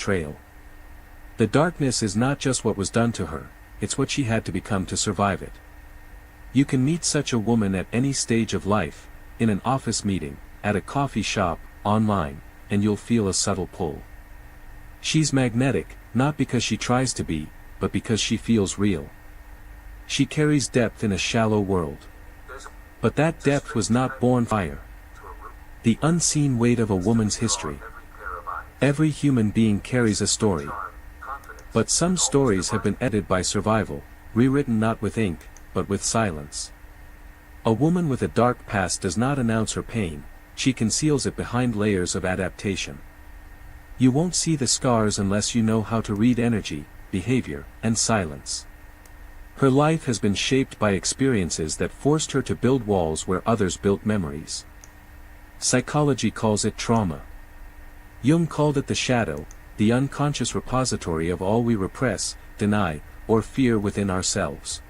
betrayal. The darkness is not just what was done to her, it's what she had to become to survive it. You can meet such a woman at any stage of life, in an office meeting, at a coffee shop, online, and you'll feel a subtle pull. She's magnetic, not because she tries to be, but because she feels real. She carries depth in a shallow world. But that depth was not born fire. The unseen weight of a woman's history. Every human being carries a story. But some stories have been edited by survival, rewritten not with ink, but with silence. A woman with a dark past does not announce her pain, she conceals it behind layers of adaptation. You won't see the scars unless you know how to read energy, behavior, and silence. Her life has been shaped by experiences that forced her to build walls where others built memories. Psychology calls it trauma. Jung called it the shadow, the unconscious repository of all we repress, deny, or fear within ourselves.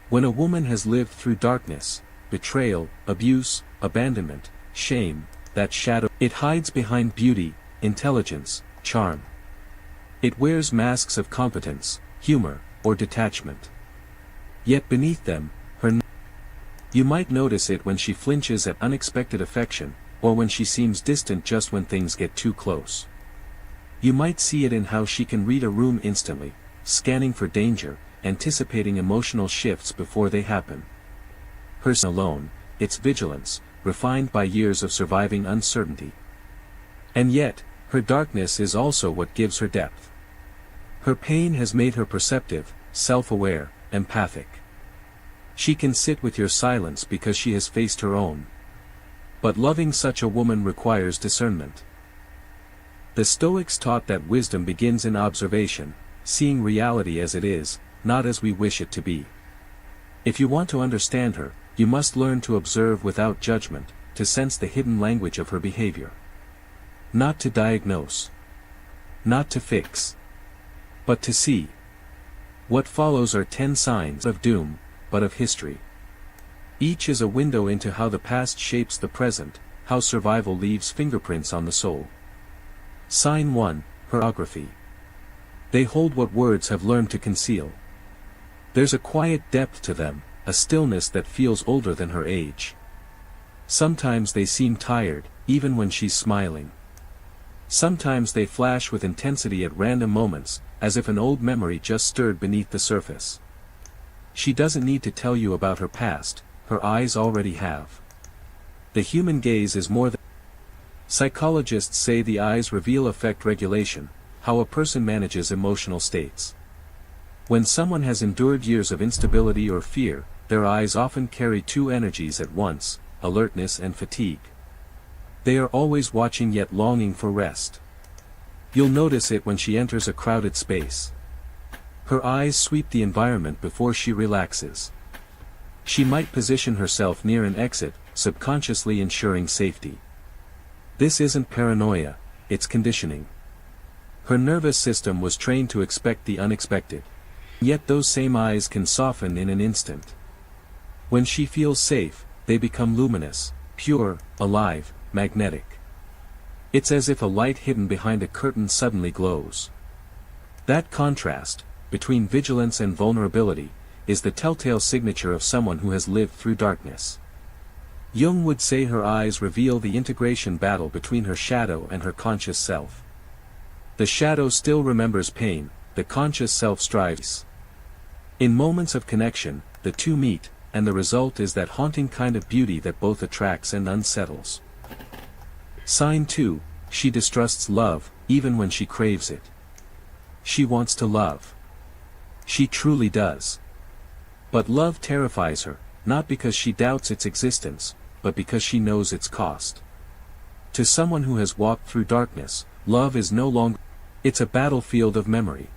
When a woman has lived through darkness, betrayal, abuse, abandonment, shame, that shadow, it hides behind beauty, intelligence, charm. It wears masks of competence, humor, or detachment. Yet beneath them, you might notice it when she flinches at unexpected affection, or when she seems distant just when things get too close. You might see it in how she can read a room instantly, scanning for danger, anticipating emotional shifts before they happen. Her alone, its vigilance, refined by years of surviving uncertainty. And yet, her darkness is also what gives her depth. Her pain has made her perceptive, self-aware, empathic. She can sit with your silence because she has faced her own. But loving such a woman requires discernment. The Stoics taught that wisdom begins in observation, seeing reality as it is, not as we wish it to be. If you want to understand her, you must learn to observe without judgment, to sense the hidden language of her behavior. Not to diagnose. Not to fix. But to see. What follows are 10 signs of doom, but of history. Each is a window into how the past shapes the present, how survival leaves fingerprints on the soul. Sign 1, Choreography. They hold what words have learned to conceal. There's a quiet depth to them, a stillness that feels older than her age. Sometimes they seem tired, even when she's smiling. Sometimes they flash with intensity at random moments, as if an old memory just stirred beneath the surface. She doesn't need to tell you about her past, her eyes already have. The human gaze is more than... Psychologists say the eyes reveal affect regulation, how a person manages emotional states. When someone has endured years of instability or fear, their eyes often carry two energies at once, alertness and fatigue. They are always watching yet longing for rest. You'll notice it when she enters a crowded space. Her eyes sweep the environment before she relaxes. She might position herself near an exit, subconsciously ensuring safety. This isn't paranoia, it's conditioning. Her nervous system was trained to expect the unexpected. Yet those same eyes can soften in an instant. When she feels safe, they become luminous, pure, alive, magnetic. It's as if a light hidden behind a curtain suddenly glows. That contrast, between vigilance and vulnerability, is the telltale signature of someone who has lived through darkness. Jung would say her eyes reveal the integration battle between her shadow and her conscious self. The shadow still remembers pain, the conscious self strives. In moments of connection, the two meet, and the result is that haunting kind of beauty that both attracts and unsettles. Sign 2, she distrusts love, even when she craves it. She wants to love. She truly does. But love terrifies her, not because she doubts its existence, but because she knows its cost. To someone who has walked through darkness, love is no longer... It's a battlefield of memory.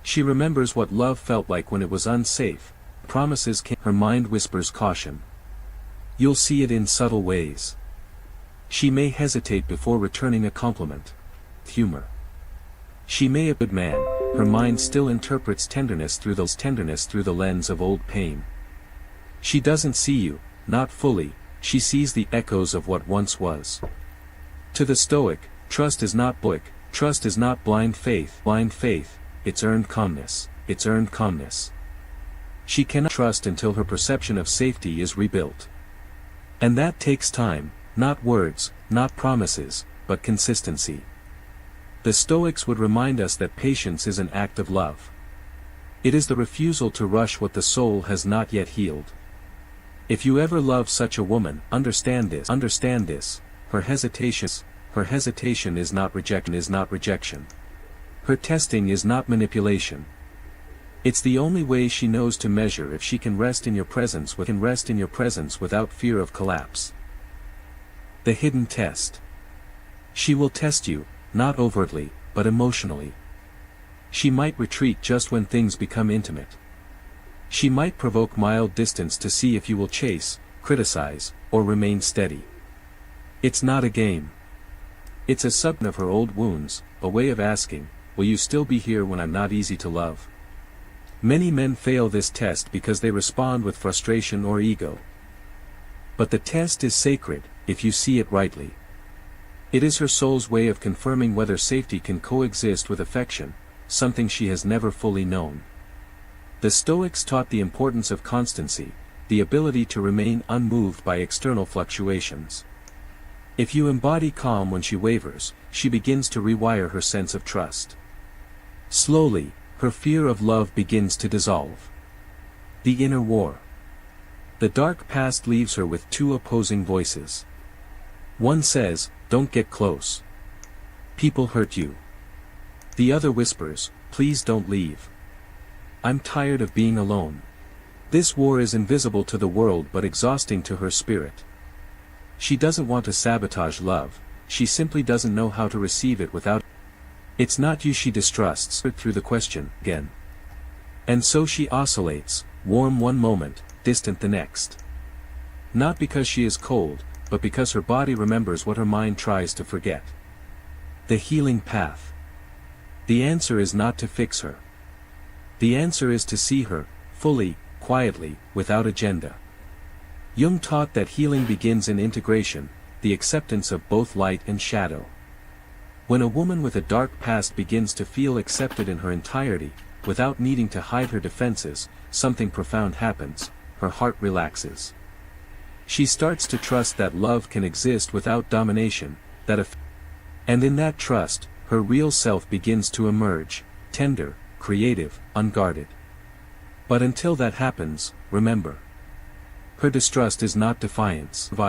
She remembers what love felt like when it was unsafe, promises came, her mind whispers caution. You'll see it in subtle ways. She may hesitate before returning a compliment. Humor. She may be a good man, her mind still interprets tenderness through the lens of old pain. She doesn't see you, not fully, she sees the echoes of what once was. To the Stoic, trust is not blind, Trust is not blind faith, it's earned calmness, it's earned calmness. She cannot trust until her perception of safety is rebuilt. And that takes time, not words, not promises, but consistency. The Stoics would remind us that patience is an act of love. It is the refusal to rush what the soul has not yet healed. If you ever love such a woman, understand this, her hesitation is not rejection. Her testing is not manipulation. It's the only way she knows to measure if she can rest in your presence without fear of collapse. The hidden test. She will test you, not overtly, but emotionally. She might retreat just when things become intimate. She might provoke mild distance to see if you will chase, criticize, or remain steady. It's not a game. It's a subtle of her old wounds, a way of asking, will you still be here when I'm not easy to love? Many men fail this test because they respond with frustration or ego. But the test is sacred, if you see it rightly. It is her soul's way of confirming whether safety can coexist with affection, something she has never fully known. The Stoics taught the importance of constancy, the ability to remain unmoved by external fluctuations. If you embody calm when she wavers, she begins to rewire her sense of trust. Slowly, her fear of love begins to dissolve. The inner war. The dark past leaves her with two opposing voices. One says, don't get close. People hurt you. The other whispers, please don't leave. I'm tired of being alone. This war is invisible to the world but exhausting to her spirit. She doesn't want to sabotage love, she simply doesn't know how to receive it without. It's not you she distrusts through the question, again. And so she oscillates, warm one moment, distant the next. Not because she is cold, but because her body remembers what her mind tries to forget. The healing path. The answer is not to fix her. The answer is to see her, fully, quietly, without agenda. Jung taught that healing begins in integration, the acceptance of both light and shadow. When a woman with a dark past begins to feel accepted in her entirety, without needing to hide her defenses, something profound happens, her heart relaxes. She starts to trust that love can exist without domination, and in that trust, her real self begins to emerge, tender, creative, unguarded. But until that happens, remember. Her distrust is not defiance.